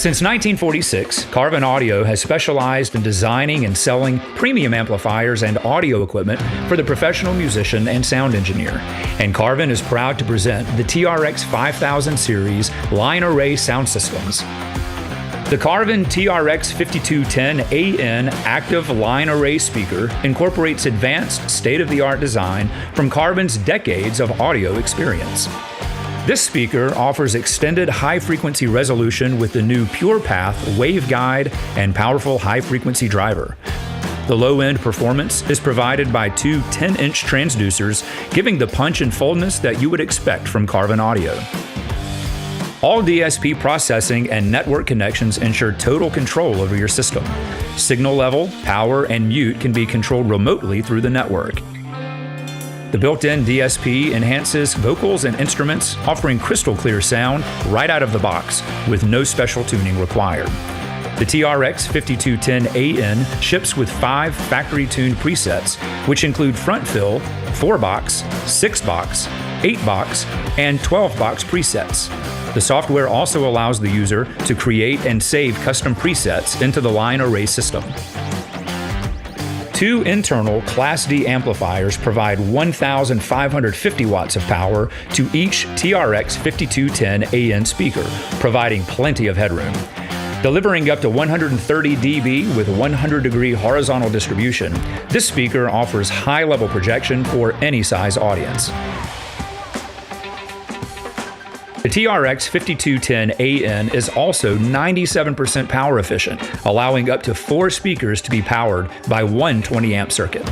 Since 1946, Carvin Audio has specialized in designing and selling premium amplifiers and audio equipment for the professional musician and sound engineer. And Carvin is proud to present the TRX5000 Series line array sound systems. The Carvin TRX5210AN active line array speaker incorporates advanced state-of-the-art design from Carvin's decades of audio experience. This speaker offers extended high-frequency resolution with the new PurePath waveguide and powerful high-frequency driver. The low-end performance is provided by two 10-inch transducers, giving the punch and fullness that you would expect from Carvin Audio. ALL DSP processing and network connections ensure total control over your system. Signal level, power, and mute can be controlled remotely through the network. The built-in DSP enhances vocals and instruments, offering crystal clear sound right out of the box with no special tuning required. The TRX5210AN ships with 5 factory-tuned presets, which include front fill, 4-box, 6-box, 8-box, and 12-box presets. The software also allows the user to create and save custom presets into the line array system. 2 internal Class D amplifiers provide 1,550 watts of power to each TRX5210AN speaker, providing plenty of headroom. Delivering up to 130 dB with 100-degree horizontal distribution, this speaker offers high-level projection for any size audience. The TRX5210AN is also 97% power efficient, allowing up to 4 speakers to be powered by one 20-amp circuit.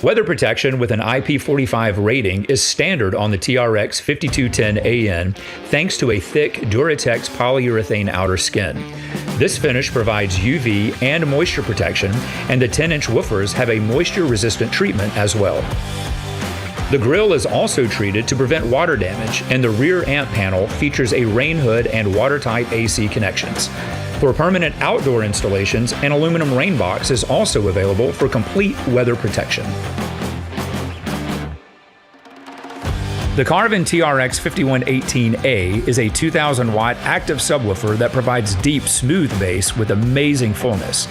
Weather protection with an IP45 rating is standard on the TRX5210AN thanks to a thick Duratex polyurethane outer skin. This finish provides UV and moisture protection, and the 10-inch woofers have a moisture-resistant treatment as well. The grille is also treated to prevent water damage, and the rear amp panel features a rain hood and watertight AC connections. For permanent outdoor installations, an aluminum rain box is also available for complete weather protection. The Carvin TRX5118A is a 2,000-watt active subwoofer that provides deep, smooth bass with amazing fullness.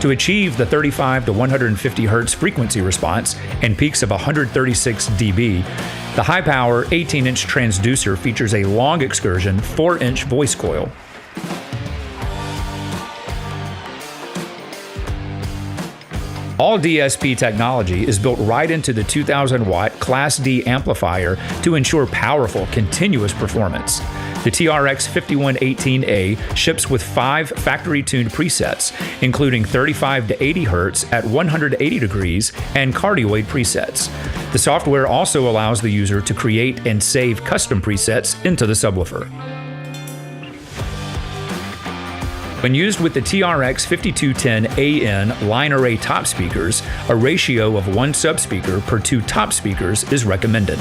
To achieve the 35 to 150 Hz frequency response and peaks of 136 dB, the high-power 18-inch transducer features a long excursion 4-inch voice coil. ALL DSP technology is built right into the 2,000-watt Class D amplifier to ensure powerful, continuous performance. The TRX5118A ships with 5 factory-tuned presets, including 35 to 80 Hz at 180 degrees and cardioid presets. The software also allows the user to create and save custom presets into the subwoofer. When used with the TRX5210AN line array top speakers, a ratio of 1 subspeaker per 2 top speakers is recommended.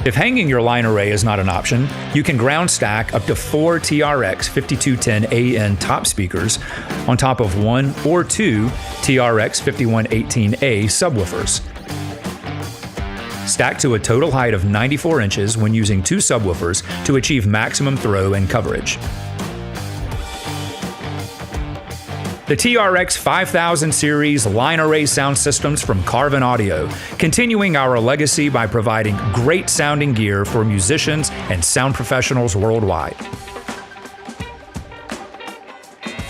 If hanging your line array is not an option, you can ground stack up to 4 TRX5210AN top speakers on top of 1 or 2 TRX5118A subwoofers. Stack to a total height of 94 inches when using 2 subwoofers to achieve maximum throw and coverage. The TRX5000 Series line array sound systems from Carvin Audio, continuing our legacy by providing great sounding gear for musicians and sound professionals worldwide.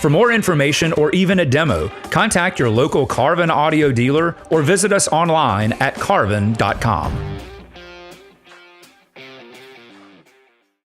For more information or even a demo, contact your local Carvin Audio dealer or visit us online at carvin.com.